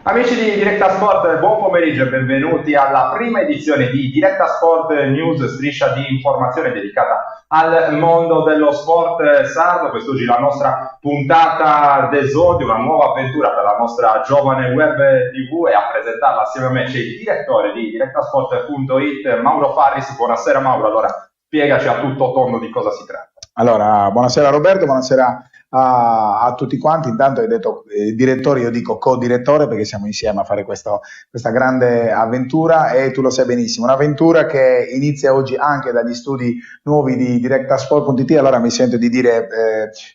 Amici di Diretta Sport, buon pomeriggio e benvenuti alla prima edizione di Diretta Sport News, striscia di informazione dedicata al mondo dello sport sardo. Quest'oggi la nostra puntata d'esordio, una nuova avventura per la nostra giovane web TV, e a presentarla assieme a me c'è il direttore di direttasport.it, Mauro Farris. Buonasera Mauro, allora spiegaci a tutto tondo di cosa si tratta. Allora, buonasera Roberto, buonasera a tutti quanti. Intanto hai detto direttore, io dico co-direttore perché siamo insieme a fare questa grande avventura, e tu lo sai benissimo, un'avventura che inizia oggi anche dagli studi nuovi di direttasport.it. Allora mi sento di dire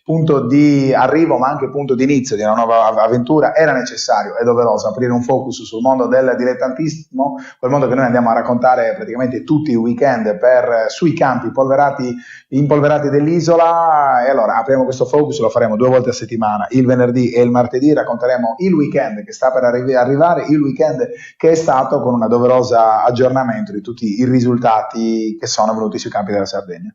punto di arrivo ma anche punto di inizio di una nuova avventura. Era necessario e doveroso aprire un focus sul mondo del dilettantismo, quel mondo che noi andiamo a raccontare praticamente tutti i weekend sui campi impolverati dell'isola. E allora apriamo questo focus, lo faremo 2 volte a settimana, il venerdì e il martedì. Racconteremo il weekend che sta per arrivare, il weekend che è stato, con una doverosa aggiornamento di tutti i risultati che sono venuti sui campi della Sardegna.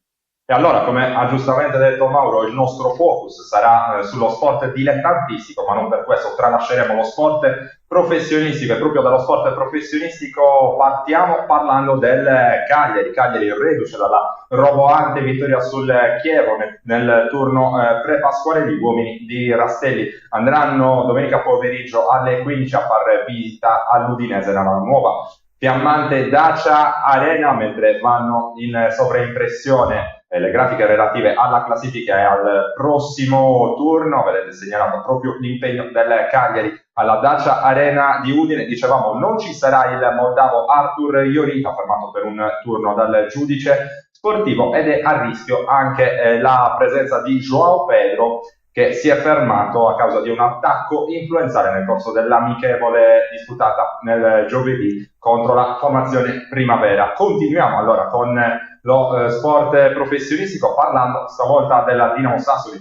E allora, come ha giustamente detto Mauro, il nostro focus sarà sullo sport dilettantistico, ma non per questo tralasceremo lo sport professionistico, e proprio dallo sport professionistico partiamo parlando del Cagliari reduce dalla roboante vittoria sul Chievo nel turno pre-pasquale. Gli uomini di Rastelli andranno domenica pomeriggio alle 15 a far visita all'Udinese nella nuova fiammante Dacia Arena, mentre vanno in sovraimpressione le grafiche relative alla classifica e al prossimo turno. Vedete segnalato proprio l'impegno del Cagliari alla Dacia Arena di Udine. Dicevamo, non ci sarà il moldavo Artur Iorita, fermato per un turno dal giudice sportivo, ed è a rischio anche la presenza di João Pedro, che si è fermato a causa di un attacco influenzale nel corso dell'amichevole disputata nel giovedì contro la formazione Primavera. Continuiamo allora con lo sport professionistico, parlando stavolta della Dinamo Sassari.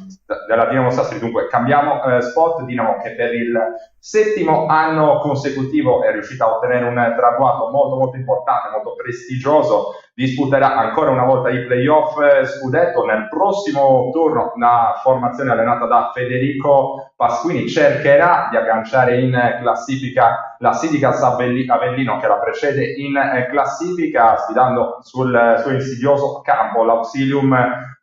Dunque cambiamo sport. Dinamo, che per il 7° anno consecutivo è riuscita a ottenere un traguardo molto importante, molto prestigioso. Disputerà ancora una volta i playoff scudetto. Nel prossimo turno la formazione allenata da Federico Pasquini cercherà di agganciare in classifica la Sidicas Avellino, che la precede in classifica, sfidando sul suo insidioso campo l'Auxilium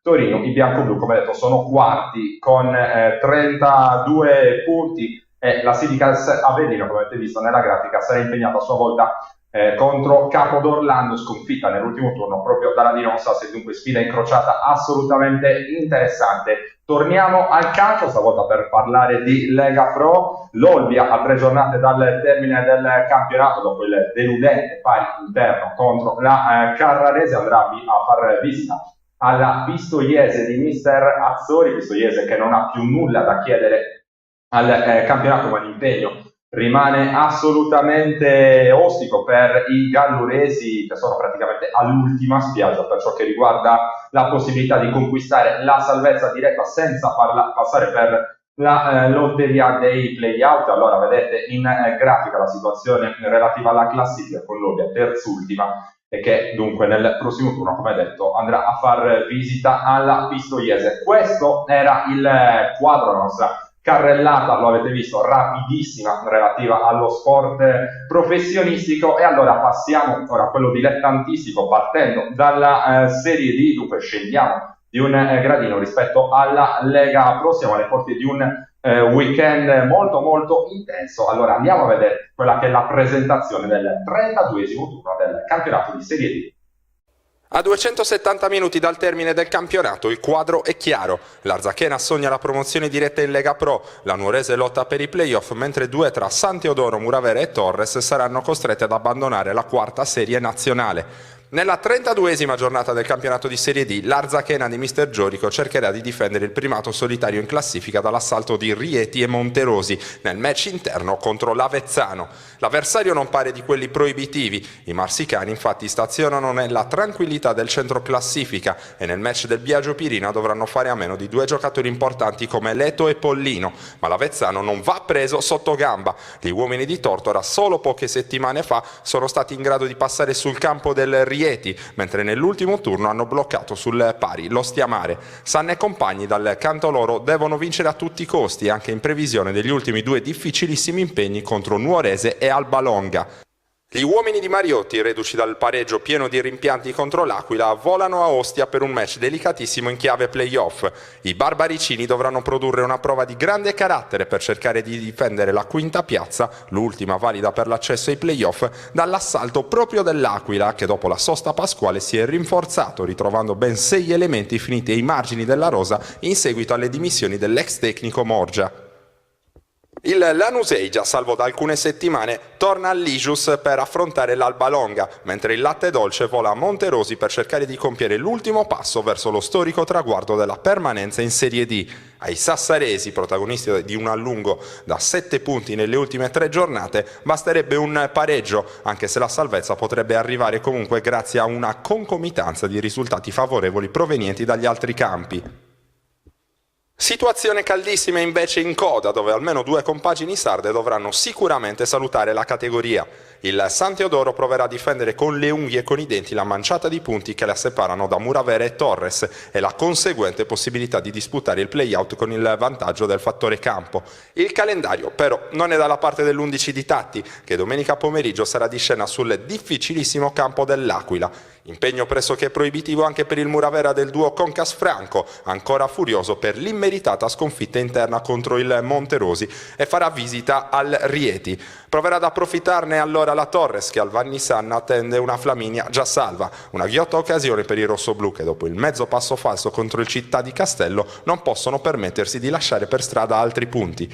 Torino. I biancoblù, come detto, sono quarti con 32 punti, e la Sidicas Avellino, come avete visto nella grafica, sarà impegnata a sua volta contro Capodorlando, sconfitta nell'ultimo turno proprio dalla Dinamo Sassari. Dunque sfida incrociata assolutamente interessante. Torniamo al calcio, stavolta per parlare di Lega Pro. L'Olbia, a 3 giornate dal termine del campionato, dopo il deludente pari interno contro la Carrarese, andrà a far visita alla Pistoiese di mister Azzori. Pistoiese che non ha più nulla da chiedere al campionato, ma l'impegno rimane assolutamente ostico per i galluresi, che sono praticamente all'ultima spiaggia per ciò che riguarda la possibilità di conquistare la salvezza diretta senza passare per la lotteria dei play-out. Allora vedete in grafica la situazione relativa alla classifica, con l'Olbia terzultima, e che dunque nel prossimo turno, come detto, andrà a far visita alla Pistoiese. Questo era il quadro della nostra carrellata, lo avete visto, rapidissima, relativa allo sport professionistico. E allora passiamo ora a quello dilettantistico, partendo dalla Serie D. Dunque scendiamo di un gradino rispetto alla Lega Pro, siamo alle porte di un weekend molto intenso. Allora andiamo a vedere quella che è la presentazione del 32esimo turno del campionato di Serie D. A 270 minuti dal termine del campionato il quadro è chiaro. L'Arzachena sogna la promozione diretta in Lega Pro, la Nuorese lotta per i playoff, mentre 2 tra San Teodoro, Muravera e Torres saranno costretti ad abbandonare la 4ª serie nazionale. Nella 32esima giornata del campionato di Serie D, l'Arzachena di mister Giorico cercherà di difendere il primato solitario in classifica dall'assalto di Rieti e Monterosi nel match interno contro l'Avezzano. L'avversario non pare di quelli proibitivi. I marsicani infatti stazionano nella tranquillità del centro classifica e nel match del Biagio Pirina dovranno fare a meno di 2 giocatori importanti come Leto e Pollino, ma l'Avezzano non va preso sotto gamba. Gli uomini di Tortora solo poche settimane fa sono stati in grado di passare sul campo del Rieti Rieti, mentre nell'ultimo turno hanno bloccato sul pari lo Stiamare. Sanna e compagni dal canto loro devono vincere a tutti i costi, anche in previsione degli ultimi due difficilissimi impegni contro Nuorese e Albalonga. Gli uomini di Mariotti, reduci dal pareggio pieno di rimpianti contro l'Aquila, volano a Ostia per un match delicatissimo in chiave playoff. I barbaricini dovranno produrre una prova di grande carattere per cercare di difendere la quinta piazza, l'ultima valida per l'accesso ai playoff, dall'assalto proprio dell'Aquila, che dopo la sosta pasquale si è rinforzato, ritrovando ben 6 elementi finiti ai margini della rosa in seguito alle dimissioni dell'ex tecnico Morgia. Il Lanusei, già salvo da alcune settimane, torna all'Ijus per affrontare l'Albalonga, mentre il Latte Dolce vola a Monterosi per cercare di compiere l'ultimo passo verso lo storico traguardo della permanenza in Serie D. Ai sassaresi, protagonisti di un allungo da 7 punti nelle ultime 3 giornate, basterebbe un pareggio, anche se la salvezza potrebbe arrivare comunque grazie a una concomitanza di risultati favorevoli provenienti dagli altri campi. Situazione caldissima invece in coda, dove almeno 2 compagini sarde dovranno sicuramente salutare la categoria. Il San Teodoro proverà a difendere con le unghie e con i denti la manciata di punti che la separano da Muravera e Torres e la conseguente possibilità di disputare il play-out con il vantaggio del fattore campo. Il calendario però non è dalla parte dell'11 di Tatti, che domenica pomeriggio sarà di scena sul difficilissimo campo dell'Aquila. Impegno pressoché proibitivo anche per il Muravera del duo Concas-Franco, ancora furioso per l'immeritata sconfitta interna contro il Monterosi, e farà visita al Rieti. Proverà ad approfittarne allora la Torres, che al Vannissanna attende una Flaminia già salva, una ghiotta occasione per i rossoblù che dopo il mezzo passo falso contro il Città di Castello non possono permettersi di lasciare per strada altri punti.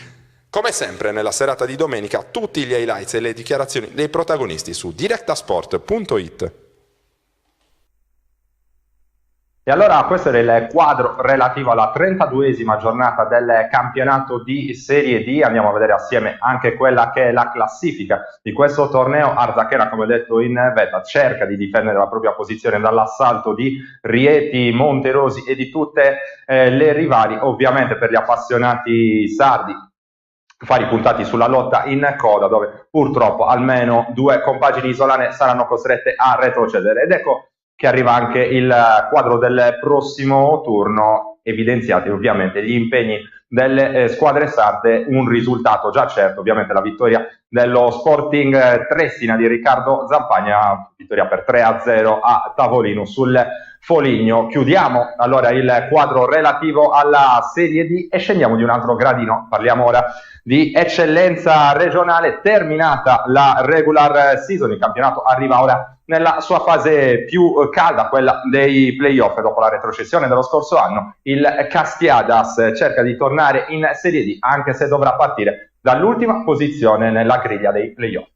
Come sempre nella serata di domenica tutti gli highlights e le dichiarazioni dei protagonisti su directasport.it. E allora questo era il quadro relativo alla 32esima giornata del campionato di Serie D. Andiamo a vedere assieme anche quella che è la classifica di questo torneo. Arzachena, come detto in vetta, cerca di difendere la propria posizione dall'assalto di Rieti, Monterosi e di tutte le rivali. Ovviamente per gli appassionati sardi, fari puntati sulla lotta in coda, dove purtroppo almeno 2 compagini isolane saranno costrette a retrocedere. Ed ecco che arriva anche il quadro del prossimo turno, evidenziati ovviamente gli impegni delle squadre sarde, un risultato già certo, ovviamente la vittoria dello Sporting Tressina di Riccardo Zampagna, vittoria per 3-0 a tavolino sul Foligno. Chiudiamo allora il quadro relativo alla Serie D e scendiamo di un altro gradino, parliamo ora di eccellenza regionale. Terminata la regular season, il campionato arriva ora nella sua fase più calda, quella dei playoff. Dopo la retrocessione dello scorso anno, il Castiadas cerca di tornare in Serie D, anche se dovrà partire dall'ultima posizione nella griglia dei playoff.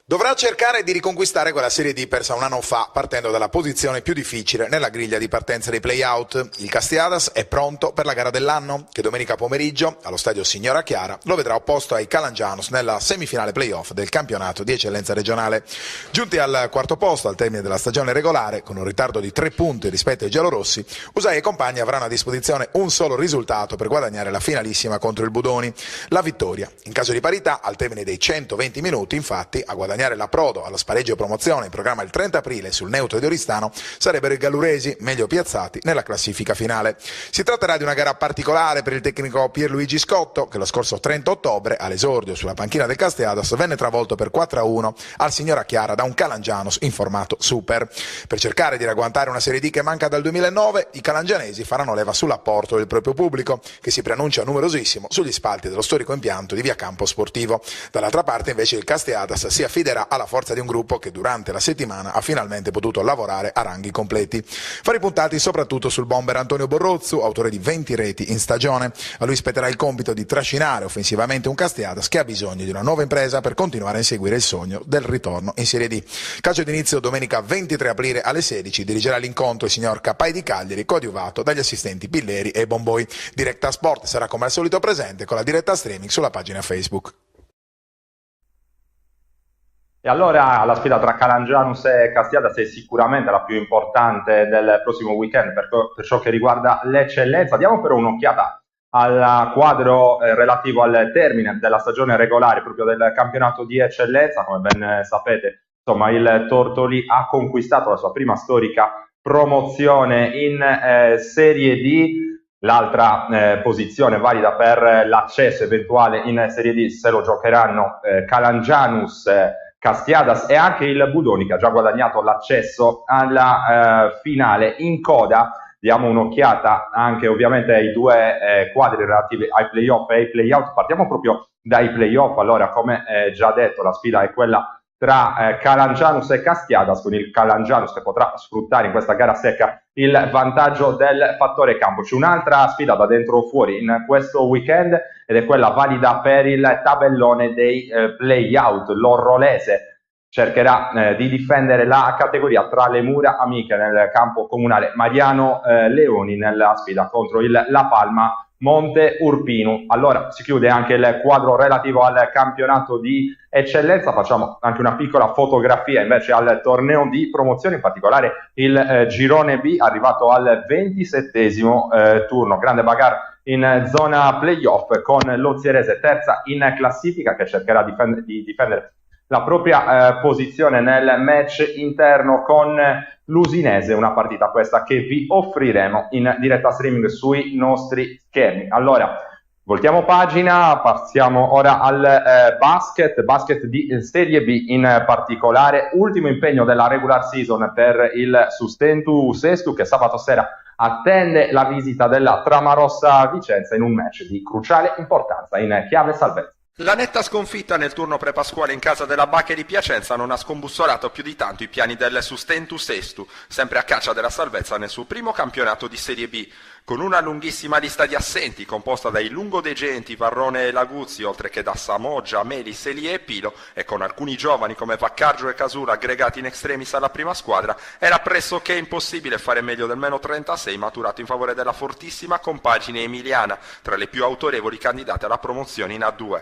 Dovrà cercare di riconquistare quella Serie D persa un anno fa, partendo dalla posizione più difficile nella griglia di partenza dei play-out. Il Castiadas è pronto per la gara dell'anno, che domenica pomeriggio, allo stadio Signora Chiara, lo vedrà opposto ai Calangianos nella semifinale play-off del campionato di eccellenza regionale. Giunti al quarto posto al termine della stagione regolare, con un ritardo di 3 punti rispetto ai giallorossi, Usai e compagni avranno a disposizione un solo risultato per guadagnare la finalissima contro il Budoni, la vittoria. In caso di parità, al termine dei 120 minuti, infatti, a guadagnare l'approdo allo spareggio promozione in programma il 30 aprile sul neutro di Oristano sarebbero i galluresi, meglio piazzati nella classifica finale. Si tratterà di una gara particolare per il tecnico Pierluigi Scotto, che lo scorso 30 ottobre, all'esordio sulla panchina del Castiadas, venne travolto per 4-1 al Signora Chiara da un Calangianos in formato super. Per cercare di ragguantare una Serie D che manca dal 2009, i calangianesi faranno leva sull'apporto del proprio pubblico, che si preannuncia numerosissimo sugli spalti dello storico impianto di Via Campo Sportivo. Dall'altra parte invece il Castiadas si affiderà alla forza di un gruppo che durante la settimana ha finalmente potuto lavorare a ranghi completi. Fari puntati soprattutto sul bomber Antonio Borrozzu, autore di 20 reti in stagione. A lui spetterà il compito di trascinare offensivamente un Castiadas che ha bisogno di una nuova impresa per continuare a inseguire il sogno del ritorno in Serie D. Calcio d'inizio domenica 23 aprile alle 16, dirigerà l'incontro il signor Capai di Cagliari, coadiuvato dagli assistenti Pilleri e Bomboi. Directa Sport sarà come al solito presente con la diretta streaming sulla pagina Facebook. E allora la sfida tra Calangianus e Castiadas è sicuramente la più importante del prossimo weekend per ciò che riguarda l'eccellenza. Diamo però un'occhiata al quadro relativo al termine della stagione regolare proprio del campionato di eccellenza. Come ben sapete, insomma il Tortoli ha conquistato la sua prima storica promozione in Serie D. L'altra posizione valida per l'accesso eventuale in Serie D se lo giocheranno Calangianus, Castiadas e anche il Budoni, che ha già guadagnato l'accesso alla finale. In coda diamo un'occhiata anche ovviamente ai due quadri relativi ai playoff e ai playout. Partiamo proprio dai playoff. Allora, come già detto, la sfida è quella tra Calangianus e Castiadas, con il Calangianus che potrà sfruttare in questa gara secca il vantaggio del fattore campo. C'è un'altra sfida da dentro o fuori in questo weekend ed è quella valida per il tabellone dei playout. L'Orrolese cercherà di difendere la categoria tra le mura amiche nel campo comunale Mariano Leoni, nella sfida contro il La Palma Monte Urpinu. Allora si chiude anche il quadro relativo al campionato di eccellenza. Facciamo anche una piccola fotografia invece al torneo di promozione, in particolare il girone B, arrivato al 27esimo turno. Grande bagarre in zona playoff con l'Ozierese terza in classifica, che cercherà di difendere la propria posizione nel match interno con l'Usinese, una partita questa che vi offriremo in diretta streaming sui nostri schermi. Allora, voltiamo pagina, passiamo ora al basket di Serie B in particolare. Ultimo impegno della regular season per il Sustentu Sestu, che sabato sera attende la visita della Tramarossa Vicenza in un match di cruciale importanza in chiave salvezza. La netta sconfitta nel turno pre-pasquale in casa della Bacche di Piacenza non ha scombussolato più di tanto i piani del Sustentu Sestu, sempre a caccia della salvezza nel suo primo campionato di Serie B. Con una lunghissima lista di assenti composta dai lungodegenti Varrone e Laguzzi, oltre che da Samoggia, Melis, Elie e Pilo, e con alcuni giovani come Vaccaggio e Casura aggregati in extremis alla prima squadra, era pressoché impossibile fare meglio del meno 36 maturato in favore della fortissima compagine emiliana, tra le più autorevoli candidate alla promozione in A2.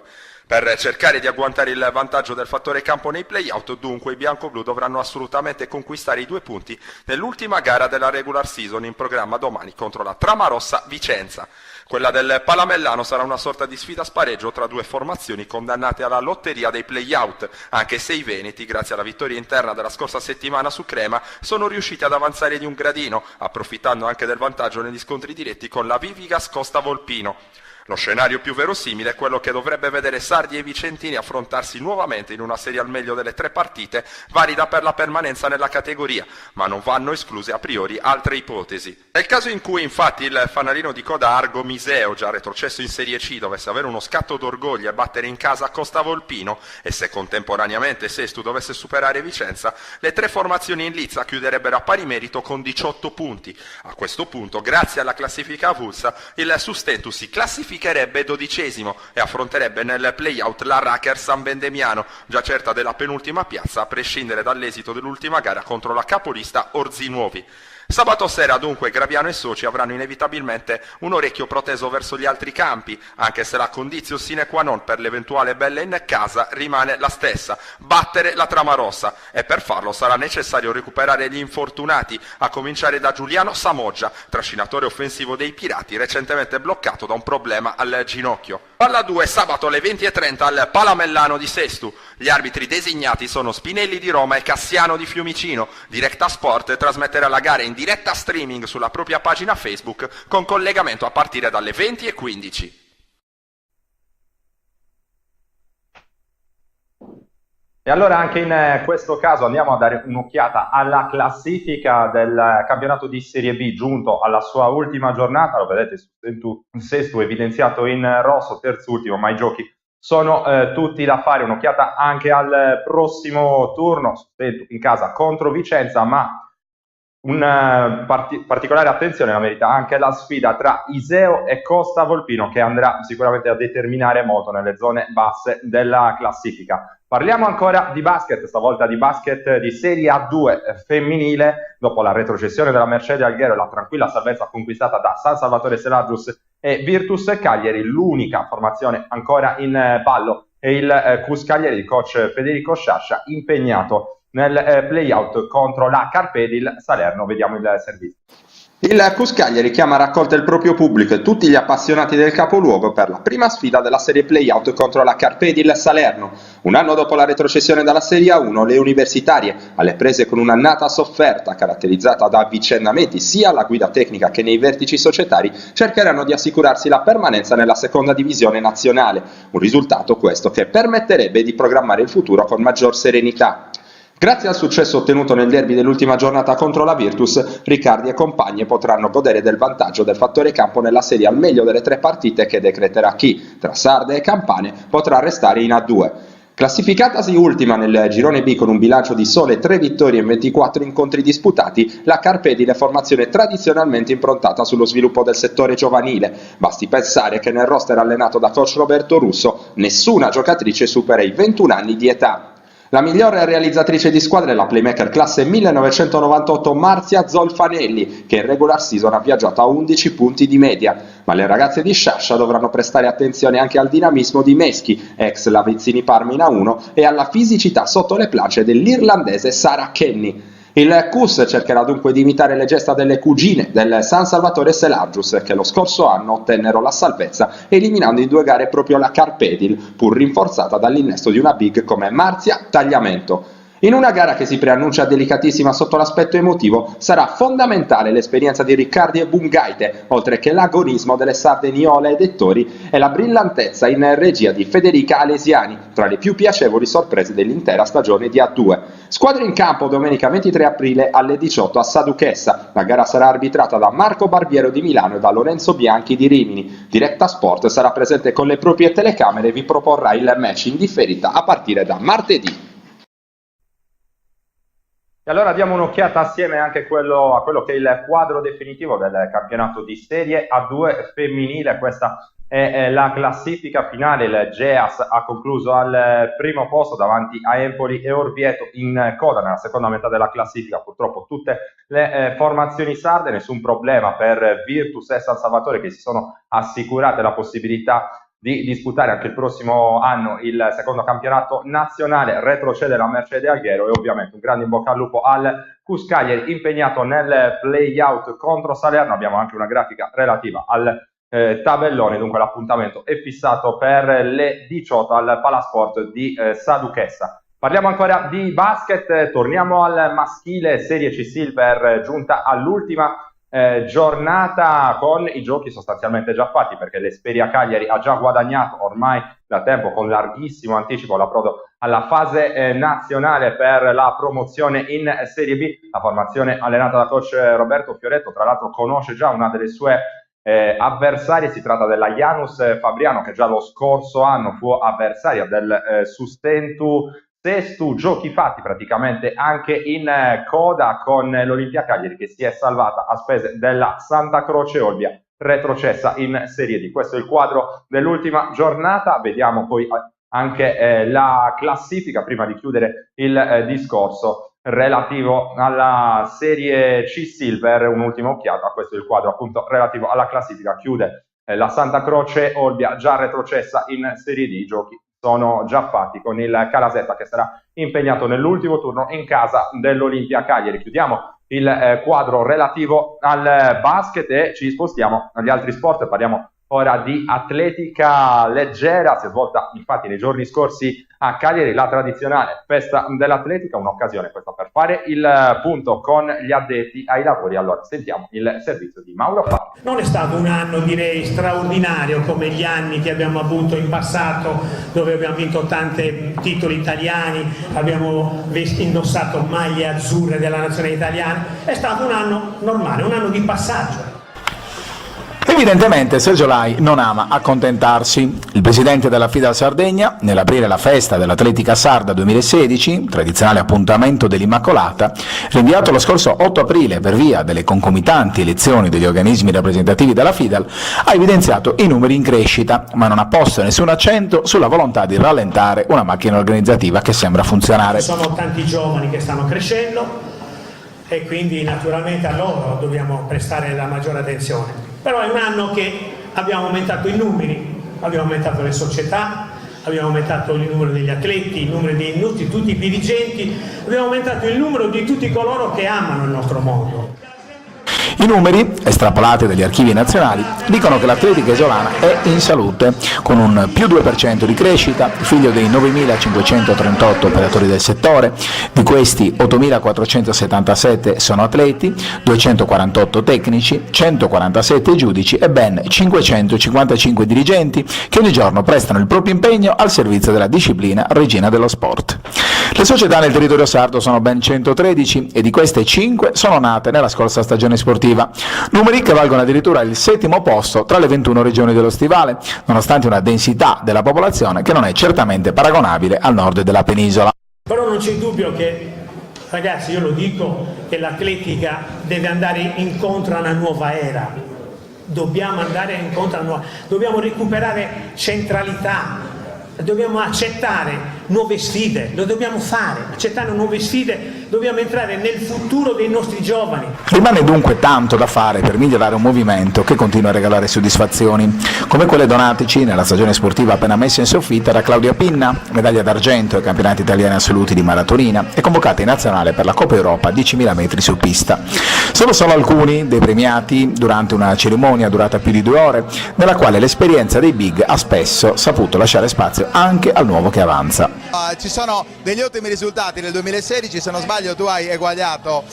Per cercare di agguantare il vantaggio del fattore campo nei play-out, dunque i bianco-blu dovranno assolutamente conquistare i 2 punti nell'ultima gara della regular season in programma domani contro la Tramarossa Vicenza. Quella del Palamellano sarà una sorta di sfida spareggio tra due formazioni condannate alla lotteria dei play-out, anche se i veneti, grazie alla vittoria interna della scorsa settimana su Crema, sono riusciti ad avanzare di un gradino, approfittando anche del vantaggio negli scontri diretti con la Vivigas Costa Volpino. Lo scenario più verosimile è quello che dovrebbe vedere sardi e vicentini affrontarsi nuovamente in una serie al meglio delle 3 partite, valida per la permanenza nella categoria, ma non vanno escluse a priori altre ipotesi. Nel caso in cui infatti il fanalino di coda Argo Miseo, già retrocesso in Serie C, dovesse avere uno scatto d'orgoglio e battere in casa Costa Volpino, e se contemporaneamente Sestu dovesse superare Vicenza, le 3 formazioni in lizza chiuderebbero a pari merito con 18 punti. A questo punto, grazie alla classifica avulsa, il Sustentu si classificherebbe 12esimo e affronterebbe nel play-out la Raker San Vendemiano, già certa della penultima piazza, a prescindere dall'esito dell'ultima gara contro la capolista Orzinuovi. Sabato sera dunque Graviano e soci avranno inevitabilmente un orecchio proteso verso gli altri campi, anche se la condizio sine qua non per l'eventuale bella in casa rimane la stessa: battere la Tramarossa, e per farlo sarà necessario recuperare gli infortunati, a cominciare da Giuliano Samoggia, trascinatore offensivo dei Pirati, recentemente bloccato da un problema al ginocchio. Palla 2 sabato alle 20:30 al Palamellano di Sestu. Gli arbitri designati sono Spinelli di Roma e Cassiano di Fiumicino. Directa Sport trasmetterà la gara in diretta streaming sulla propria pagina Facebook, con collegamento a partire dalle 20:15. E allora anche in questo caso andiamo a dare un'occhiata alla classifica del campionato di Serie B, giunto alla sua ultima giornata. Lo vedete, Sestu evidenziato in rosso, terzultimo, ma i giochi sono tutti da fare. Un'occhiata anche al prossimo turno, in casa contro Vicenza, ma particolare attenzione la merita anche la sfida tra Iseo e Costa Volpino, che andrà sicuramente a determinare molto nelle zone basse della classifica. Parliamo ancora di basket, stavolta di basket di Serie A2 femminile. Dopo la retrocessione della Mercedes Alghero e la tranquilla salvezza conquistata da San Salvatore Seladrus e Virtus Cagliari, l'unica formazione ancora in ballo è il Cus Cagliari di coach Federico Sciascia, impegnato nel play-out contro la Carpedil Salerno. Vediamo il servizio. Il Cus Cagliari chiama a raccolta il proprio pubblico e tutti gli appassionati del capoluogo per la prima sfida della serie Playout contro la Carpedil Salerno. Un anno dopo la retrocessione dalla Serie A1, le universitarie, alle prese con un'annata sofferta caratterizzata da avvicendamenti sia alla guida tecnica che nei vertici societari, cercheranno di assicurarsi la permanenza nella seconda divisione nazionale. Un risultato questo che permetterebbe di programmare il futuro con maggior serenità. Grazie al successo ottenuto nel derby dell'ultima giornata contro la Virtus, Riccardi e compagni potranno godere del vantaggio del fattore campo nella serie al meglio delle 3 partite che decreterà chi, tra Sarde e Campane, potrà restare in A2. Classificatasi ultima nel girone B con un bilancio di sole 3 vittorie in 24 incontri disputati, la Carpedile è formazione tradizionalmente improntata sullo sviluppo del settore giovanile. Basti pensare che nel roster allenato da coach Roberto Russo nessuna giocatrice supera i 21 anni di età. La migliore realizzatrice di squadra è la playmaker classe 1998 Marzia Zolfanelli, che in regular season ha viaggiato a 11 punti di media. Ma le ragazze di Sciascia dovranno prestare attenzione anche al dinamismo di Meschi, ex Lavizzini Parma in A1, e alla fisicità sotto le planche dell'irlandese Sarah Kenny. Il Cus cercherà dunque di imitare le gesta delle cugine del San Salvatore Selargius, che lo scorso anno ottennero la salvezza eliminando in 2 gare proprio la Carpedil, pur rinforzata dall'innesto di una big come Marzia Tagliamento. In una gara che si preannuncia delicatissima sotto l'aspetto emotivo, sarà fondamentale l'esperienza di Riccardi e Bungaite, oltre che l'agonismo delle sarde Niola e Dettori e la brillantezza in regia di Federica Alesiani, tra le più piacevoli sorprese dell'intera stagione di A2. Squadre in campo domenica 23 aprile alle 18 a Saduchessa. La gara sarà arbitrata da Marco Barbiero di Milano e da Lorenzo Bianchi di Rimini. Diretta Sport sarà presente con le proprie telecamere e vi proporrà il match in differita a partire da martedì. E allora diamo un'occhiata assieme anche a quello che è il quadro definitivo del campionato di Serie A2 femminile. Questa è la classifica finale. Il Geas ha concluso al primo posto davanti a Empoli e Orvieto. In coda nella seconda metà della classifica purtroppo tutte le formazioni sarde. Nessun problema per Virtus e San Salvatore, che si sono assicurate la possibilità di disputare anche il prossimo anno il secondo campionato nazionale. Retrocede la Mercedes Alghero e ovviamente un grande in bocca al lupo al Cus Cagliari impegnato nel play-out contro Salerno. Abbiamo anche una grafica relativa al tabellone, dunque l'appuntamento è fissato per le 18 al Palasport di Saduchessa. Parliamo ancora di basket, torniamo al maschile. Serie C Silver giunta all'ultima giornata con i giochi sostanzialmente già fatti, perché l'Esperia Cagliari ha già guadagnato ormai da tempo con larghissimo anticipo l'approdo alla fase nazionale per la promozione in Serie B. La formazione allenata da coach Roberto Fioretto tra l'altro conosce già una delle sue avversarie. Si tratta della Janus Fabriano, che già lo scorso anno fu avversaria del Sustentu Sestu. Giochi fatti praticamente anche in coda con l'Olimpia Cagliari, che si è salvata a spese della Santa Croce Olbia, retrocessa in Serie D. Questo è il quadro dell'ultima giornata. Vediamo poi anche la classifica prima di chiudere il discorso relativo alla Serie C Silver. Un'ultima occhiata, questo è il quadro appunto relativo alla classifica. Chiude la Santa Croce Olbia, già retrocessa in Serie D. I giochi sono già fatti con il Calasetta, che sarà impegnato nell'ultimo turno in casa dell'Olimpia Cagliari. Chiudiamo il quadro relativo al basket e ci spostiamo agli altri sport. Parliamo ora di atletica leggera. Si è svolta infatti nei giorni scorsi a Cagliari la tradizionale festa dell'atletica, un'occasione questa per fare il punto con gli addetti ai lavori. Allora sentiamo il servizio di Mauro Farri. Non è stato un anno, direi, straordinario come gli anni che abbiamo avuto in passato, dove abbiamo vinto tanti titoli italiani, abbiamo indossato maglie azzurre della nazione italiana. È stato un anno normale, un anno di passaggio. Evidentemente Sergio Lai non ama accontentarsi. Il presidente della FIDAL Sardegna, nell'aprire la festa dell'Atletica Sarda 2016, tradizionale appuntamento dell'Immacolata, rinviato lo scorso 8 aprile per via delle concomitanti elezioni degli organismi rappresentativi della FIDAL, ha evidenziato i numeri in crescita, ma non ha posto nessun accento sulla volontà di rallentare una macchina organizzativa che sembra funzionare. Ci sono tanti giovani che stanno crescendo e quindi naturalmente a loro dobbiamo prestare la maggiore attenzione. Però è un anno che abbiamo aumentato i numeri, abbiamo aumentato le società, abbiamo aumentato il numero degli atleti, il numero di tutti i dirigenti, abbiamo aumentato il numero di tutti coloro che amano il nostro mondo. I numeri, estrapolati dagli archivi nazionali, dicono che l'atletica isolana è in salute, con un più 2% di crescita, figlio dei 9.538 operatori del settore, di questi 8.477 sono atleti, 248 tecnici, 147 giudici e ben 555 dirigenti che ogni giorno prestano il proprio impegno al servizio della disciplina regina dello sport. Le società nel territorio sardo sono ben 113 e di queste 5 sono nate nella scorsa stagione sportiva, numeri che valgono addirittura il 7° posto tra le 21 regioni dello Stivale, nonostante una densità della popolazione che non è certamente paragonabile al nord della penisola. Però non c'è dubbio che, ragazzi, io lo dico, che l'atletica deve andare incontro a una nuova era. Dobbiamo andare incontro a una nuova, dobbiamo recuperare centralità, dobbiamo accettare nuove sfide, lo dobbiamo fare, accettare nuove sfide, dobbiamo entrare nel futuro dei nostri giovani. Rimane dunque tanto da fare per migliorare un movimento che continua a regalare soddisfazioni, come quelle donatici nella stagione sportiva appena messa in soffitta da Claudia Pinna, medaglia d'argento ai campionati italiani assoluti di maratonina e convocata in nazionale per la Coppa Europa 10.000 metri su pista. Sono solo alcuni dei premiati durante una cerimonia durata più di 2 ore, nella quale l'esperienza dei big ha spesso saputo lasciare spazio anche al nuovo che avanza. Ci sono degli ottimi risultati nel 2016, se non sbaglio tu hai eguagliato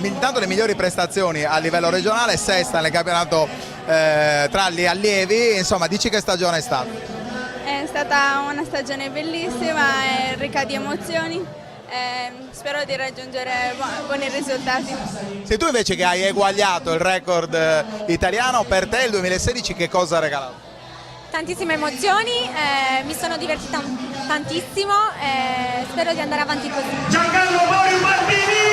intanto le migliori prestazioni a livello regionale, sesta nel campionato tra gli allievi, insomma dici che stagione è stata? È stata una stagione bellissima e ricca di emozioni, spero di raggiungere buoni risultati. Se tu invece che hai eguagliato il record italiano, per te il 2016 che cosa ha regalato? Tantissime emozioni, mi sono divertita tantissimo e spero di andare avanti così. Giancarlo Mori Baldini!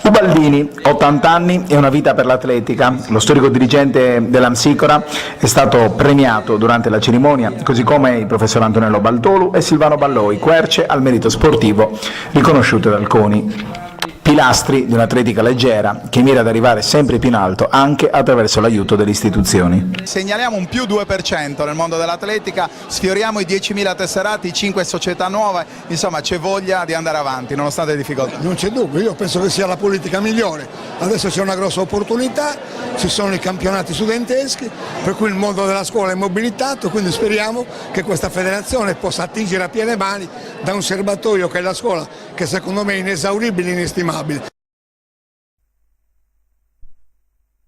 Ubaldini, 80 anni e una vita per l'atletica. Lo storico dirigente dell'Amsicora è stato premiato durante la cerimonia, così come il professor Antonello Baltolu e Silvano Balloi, querce al merito sportivo riconosciute dal CONI. Pilastri di un'atletica leggera che mira ad arrivare sempre più in alto anche attraverso l'aiuto delle istituzioni. Segnaliamo un più 2% nel mondo dell'atletica, sfioriamo i 10.000 tesserati, 5 società nuove, insomma c'è voglia di andare avanti nonostante le difficoltà. Non c'è dubbio, io penso che sia la politica migliore, adesso c'è una grossa opportunità, ci sono i campionati studenteschi, per cui il mondo della scuola è mobilitato, quindi speriamo che questa federazione possa attingere a piene mani da un serbatoio che è la scuola, che secondo me è inesauribile e inestimabile.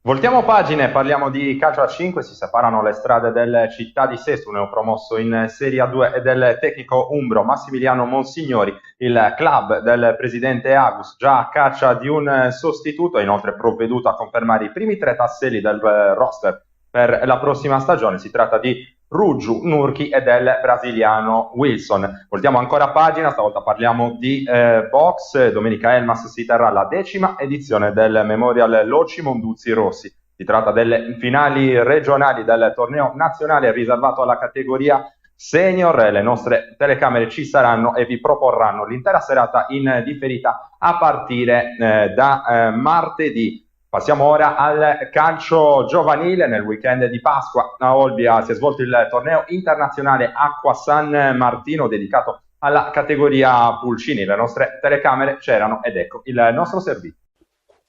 Voltiamo pagine, parliamo di calcio a 5, si separano le strade del Città di Sesto, neopromosso in Serie A2 e del tecnico umbro Massimiliano Monsignori. Il club del presidente Agus, già a caccia di un sostituto, è inoltre provveduto a confermare i primi 3 tasselli del roster per la prossima stagione. Si tratta di Ruggiu, Nurchi e del brasiliano Wilson. Voltiamo ancora pagina, stavolta parliamo di box. Domenica Elmas si terrà la 10ª edizione del Memorial Loci Monduzzi Rossi. Si tratta delle finali regionali del torneo nazionale riservato alla categoria senior. Le nostre telecamere ci saranno e vi proporranno l'intera serata in differita a partire da martedì. Passiamo ora al calcio giovanile. Nel weekend di Pasqua a Olbia si è svolto il torneo internazionale Acqua San Martino dedicato alla categoria pulcini. Le nostre telecamere c'erano ed ecco il nostro servizio.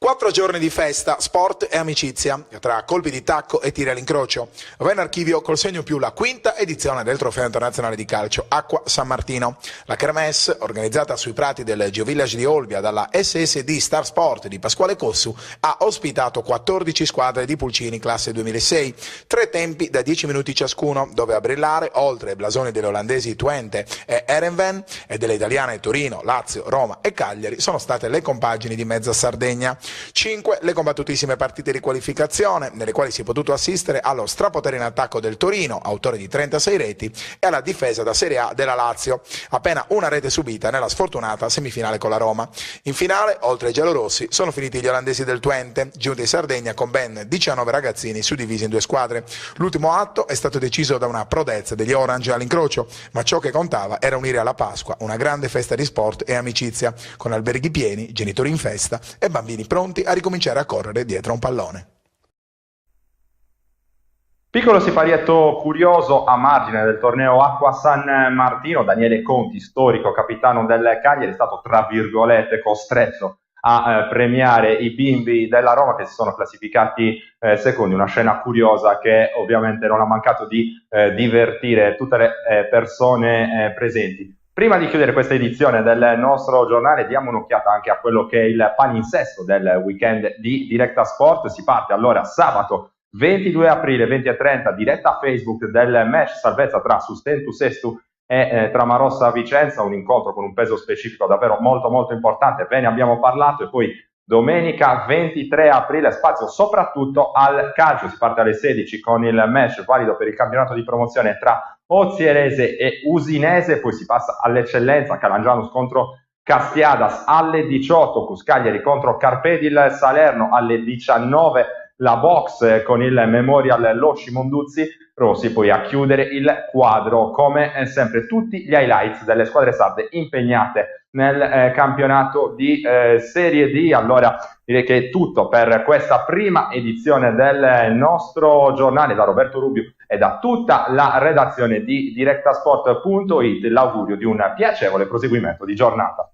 4 giorni di festa, sport e amicizia, tra colpi di tacco e tiri all'incrocio. Va in archivio col segno più la 5ª edizione del Trofeo Internazionale di Calcio Acqua San Martino. La kermesse, organizzata sui prati del Geovillage di Olbia dalla SSD Star Sport di Pasquale Cossu, ha ospitato 14 squadre di pulcini classe 2006, 3 tempi da 10 minuti ciascuno, dove a brillare, oltre ai blasoni delle olandesi Twente e Erenven e delle italiane Torino, Lazio, Roma e Cagliari, sono state le compagini di mezza Sardegna. 5 le combattutissime partite di qualificazione, nelle quali si è potuto assistere allo strapotere in attacco del Torino, autore di 36 reti, e alla difesa da Serie A della Lazio, appena una rete subita nella sfortunata semifinale con la Roma. In finale, oltre ai giallorossi, sono finiti gli olandesi del Twente, giunti in Sardegna con ben 19 ragazzini suddivisi in 2 squadre. L'ultimo atto è stato deciso da una prodezza degli Orange all'incrocio, ma ciò che contava era unire alla Pasqua una grande festa di sport e amicizia, con alberghi pieni, genitori in festa e bambini pronti a ricominciare a correre dietro un pallone. Piccolo siparietto curioso a margine del torneo Acqua San Martino: Daniele Conti, storico capitano del Cagliari, è stato tra virgolette costretto a premiare i bimbi della Roma che si sono classificati secondi. Una scena curiosa che ovviamente non ha mancato di divertire tutte le persone presenti. Prima di chiudere questa edizione del nostro giornale, diamo un'occhiata anche a quello che è il palinsesto del weekend di Directa Sport. Si parte allora sabato 22 aprile 20:30, diretta Facebook del match salvezza tra Sustentus Estu e Tramarossa Vicenza, un incontro con un peso specifico davvero molto molto importante, ve ne abbiamo parlato. E poi domenica 23 aprile spazio soprattutto al calcio, si parte alle 16 con il match valido per il campionato di promozione tra Ozierese e Usinese, poi si passa all'eccellenza, Calangianus contro Castiadas alle 18, Cuscagliari contro Carpedil Salerno alle 19, la box con il Memorial Losci Monduzzi Rossi, poi a chiudere il quadro come sempre tutti gli highlights delle squadre sarde impegnate nel campionato di Serie D. Allora direi che è tutto per questa prima edizione del nostro giornale. Da Roberto Rubio e da tutta la redazione di Directasport.it l'augurio di un piacevole proseguimento di giornata.